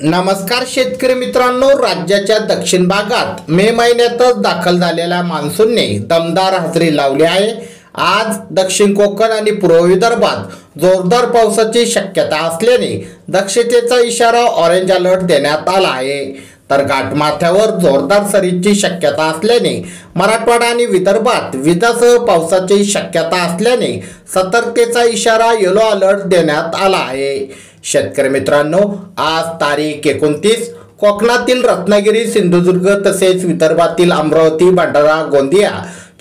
नमस्कार शेतकरी मित्रांनो, राज्याच्या दक्षिण भागात मे महिन्यातच दाखल झालेल्या मान्सूनने दमदार हजेरी लावली आहे। आज दक्षिण कोकण आणि पूर्व विदर्भात जोरदार पावसाची शक्यता असल्याने दक्षतेचा इशारा ऑरेंज अलर्ट देण्यात आला आहे। तर घाटमाथ्यावर जोरदार सरींची शक्यता असल्याने मराठवाडा आणि विदर्भात विजांसह पावसाची शक्यता असल्याने सतर्कतेचा इशारा येलो अलर्ट देण्यात आला आहे। शेतकरी मित्रांनो, आज तारीख 29 कोकणातील रत्नागिरी, सिंधुदुर्ग तसेच विदर्भातील अमरावती, भंडारा, गोंदिया,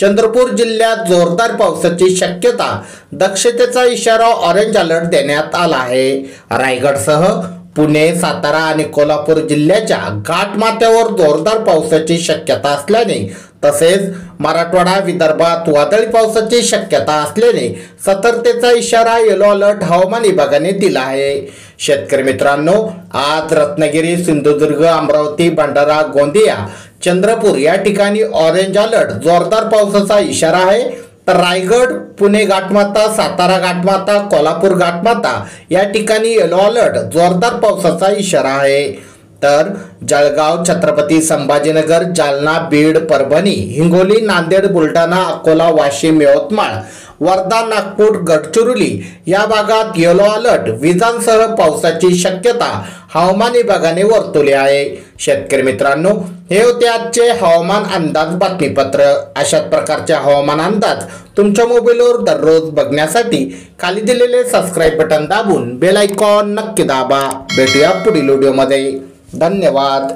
चंद्रपूर जिल्ह्यात जोरदार पावसाची शक्यता, दक्षतेचा इशारा ऑरेंज अलर्ट देण्यात आला आहे। रायगडसह पुणे, सातारा आणि कोल्हापूर जिल्ह्याच्या घाटमाथ्यावर जोरदार पावसाची शक्यता असल्याने तसेच मराठवाडा, विदर्भात वादळी पावसाची शक्यता असल्याने सतर्कतेचा इशारा येलो अलर्ट हवामान विभागाने दिला आहे। शेतकरी मित्रांनो, आज रत्नागिरी, सिंधुदुर्ग, अमरावती, भंडारा, गोंदिया, चंद्रपूर या ठिकाणी ऑरेंज अलर्ट जोरदार पावसाचा इशारा आहे। तर रायगड, पुणे घाटमाथा, सातारा घाटमाथा, कोल्हापूर घाटमाथा या ठिकाणी येलो अलर्ट जोरदार पावसाचा इशारा आहे। तर जळगाव, छत्रपती संभाजीनगर, जालना, बीड, परभणी, हिंगोली, नांदेड, बुलढाणा, अकोला, वाशिम, यवतमाळ, वर्धा, नागपूर, गडचिरोली या भागात येलो अलर्ट विजांसह पावसाची शक्यता हवामान विभागाने वर्तवली आहे। शेतकरी मित्रांनो, हे होते आजचे हवामान अंदाज बातमीपत्र। अशाच प्रकारचे हवामान अंदाज तुमच्या मोबाईलवर दररोज बघण्यासाठी खाली दिलेले सबस्क्राइब बटन दाबून बेल आयकॉन नक्की दाबा। भेटूया पुढील व्हिडिओमध्ये। धन्यवाद।